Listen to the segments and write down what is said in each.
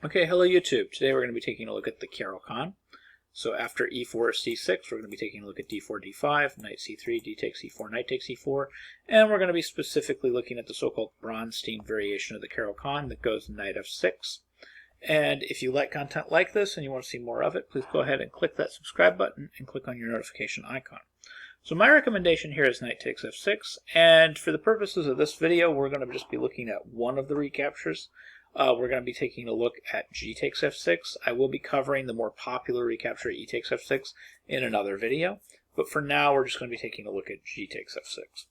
Okay, hello YouTube. Today we're going to be taking a look at the Caro-Kann. So after e4, c6, we're going to be taking a look at d4, d5, knight c3, d takes e4, knight takes e4, and we're going to be specifically looking at the so-called Bronstein variation of the Caro-Kann that goes knight f6. And if you like content like this and you want to see more of it, please go ahead and click that subscribe button and click on your notification icon. So my recommendation here is knight takes f6, and for the purposes of this video, we're going to just be looking at one of the recaptures. We're going to be taking a look at g takes f6. I will be covering the more popular recapture e takes f6 in another video, but for now we're just going to be taking a look at g takes f6.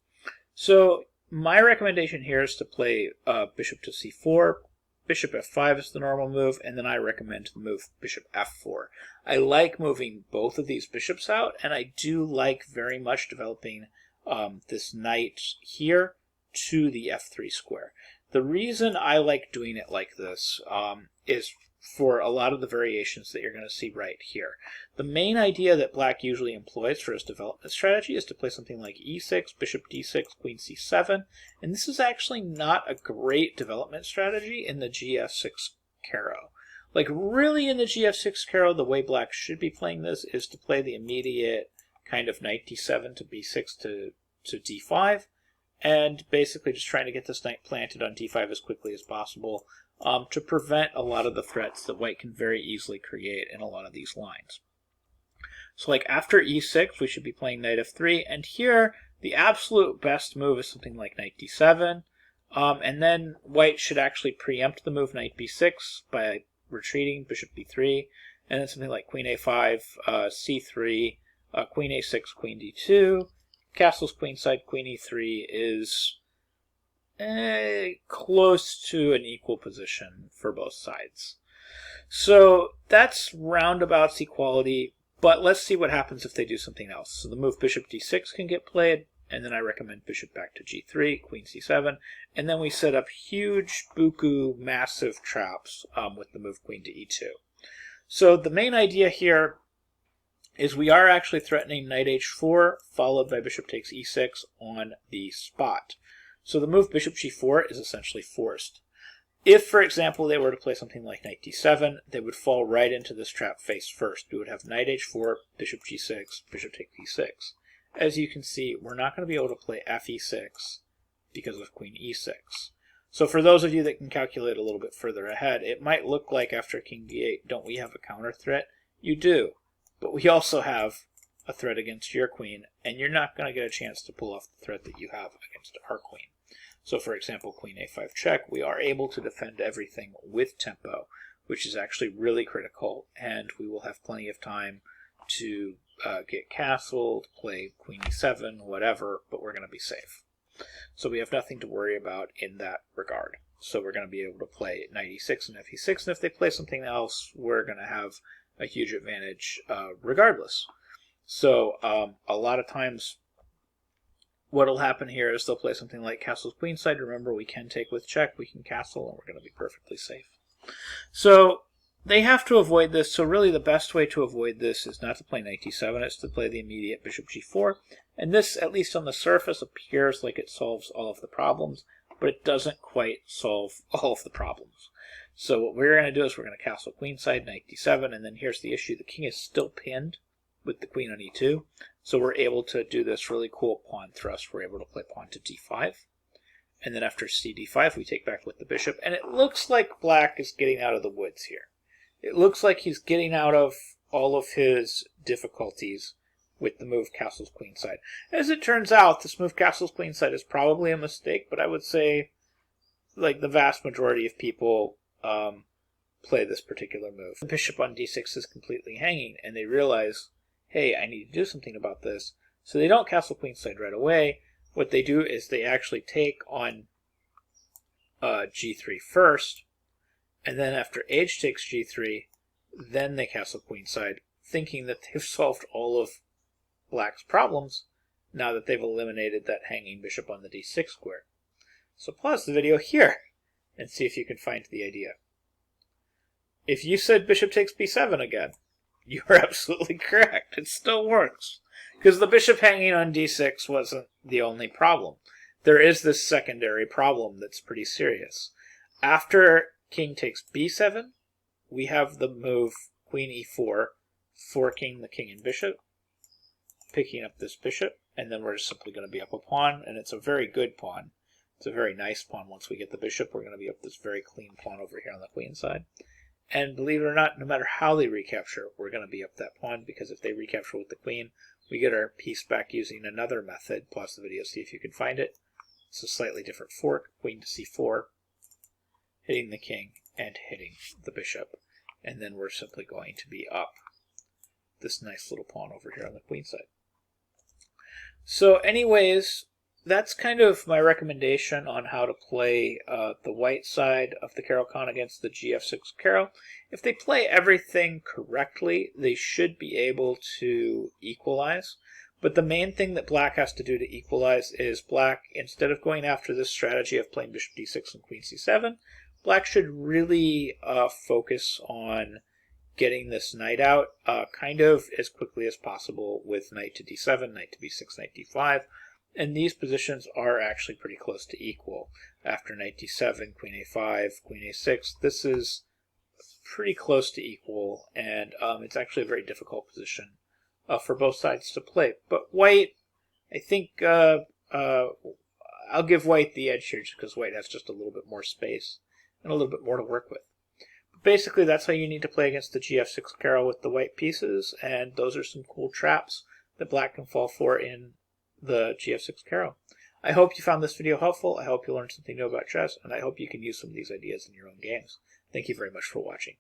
So my recommendation here is to play bishop to c4, bishop f5 is the normal move, and then I recommend to move bishop f4. I like moving both of these bishops out, and I do like very much developing this knight here to the f3 square. The reason I like doing it like this is for a lot of the variations that you're going to see right here. The main idea that black usually employs for his development strategy is to play something like e6, bishop d6, queen c7, and this is actually not a great development strategy in the gf6 Caro. Like really in the gf6 Caro, the way black should be playing this is to play the immediate kind of knight d7 to b6 to d5, and basically just trying to get this knight planted on d5 as quickly as possible to prevent a lot of the threats that white can very easily create in a lot of these lines. So like after e6, we should be playing knight f3, and here the absolute best move is something like knight d7, and then white should actually preempt the move knight b6 by retreating bishop b3, and then something like queen a5, c3, queen a6, queen d2, castles queenside, queen e3 is close to an equal position for both sides. So that's roundabouts equality, but let's see what happens if they do something else. So the move bishop d6 can get played, and then I recommend bishop back to g3, queen c7, and then we set up huge, buku, massive traps with the move queen to e2. So the main idea here is we are actually threatening knight h4, followed by bishop takes e6 on the spot. So the move bishop g4 is essentially forced. If, for example, they were to play something like knight d7, they would fall right into this trap face first. We would have knight h4, bishop g6, bishop takes e6. As you can see, we're not going to be able to play fe6 because of queen e6. So for those of you that can calculate a little bit further ahead, it might look like after king d8, don't we have a counter threat? You do. But we also have a threat against your queen, and you're not going to get a chance to pull off the threat that you have against our queen. So for example, queen a5 check, we are able to defend everything with tempo, which is actually really critical, and we will have plenty of time to get castled, play queen e7, whatever, but we're going to be safe. So we have nothing to worry about in that regard. So we're going to be able to play knight e6 and fe6, and if they play something else, we're going to have a huge advantage regardless. So a lot of times what will happen here is they'll play something like castles queenside. Remember, we can take with check, we can castle, and we're going to be perfectly safe. So they have to avoid this. So really the best way to avoid this is not to play knight d7, it's to play the immediate bishop g4. And this, at least on the surface, appears like it solves all of the problems, but it doesn't quite solve all of the problems. So what we're going to do is we're going to castle queenside, knight d7, and then here's the issue. The king is still pinned with the queen on e2, so we're able to do this really cool pawn thrust. We're able to play pawn to d5, and then after cd5 we take back with the bishop, and it looks like black is getting out of the woods here. It looks like he's getting out of all of his difficulties with the move castles queenside. As it turns out, this move castles queenside is probably a mistake, but I would say like the vast majority of people play this particular move. The bishop on d6 is completely hanging, and they realize, hey, I need to do something about this. So they don't castle queenside right away. What they do is they actually take on g3 first, and then after h takes g3, then they castle queenside, thinking that they've solved all of black's problems now that they've eliminated that hanging bishop on the d6 square. So pause the video here and see if you can find the idea. If you said bishop takes b7 again, you are absolutely correct. It still works. Because the bishop hanging on d6 wasn't the only problem. There is this secondary problem that's pretty serious. After king takes b7, we have the move queen e4, forking the king and bishop, picking up this bishop, and then we're just simply going to be up a pawn, and it's a very good pawn. It's a very nice pawn. Once we get the bishop, we're going to be up this very clean pawn over here on the queen side. And believe it or not, no matter how they recapture, we're going to be up that pawn, because if they recapture with the queen, we get our piece back using another method. Pause the video, see if you can find it. It's a slightly different fork, queen to c4, hitting the king and hitting the bishop. And then we're simply going to be up this nice little pawn over here on the queen side. So anyways, that's kind of my recommendation on how to play the white side of the Caro-Kann against the gf6 Caro. If they play everything correctly, they should be able to equalize. But the main thing that black has to do to equalize is black, instead of going after this strategy of playing bishop d6 and queen c7, black should really focus on getting this knight out kind of as quickly as possible with knight to d7, knight to b6, knight d5. And these positions are actually pretty close to equal. After knight d7, queen a5, queen a6, this is pretty close to equal, and it's actually a very difficult position for both sides to play. But white, I think I'll give white the edge here just because white has just a little bit more space and a little bit more to work with. But basically, that's how you need to play against the gf6 Caro with the white pieces, and those are some cool traps that black can fall for in the gf6 Caro. I hope you found this video helpful. I hope you learned something new about chess, and I hope you can use some of these ideas in your own games. Thank you very much for watching.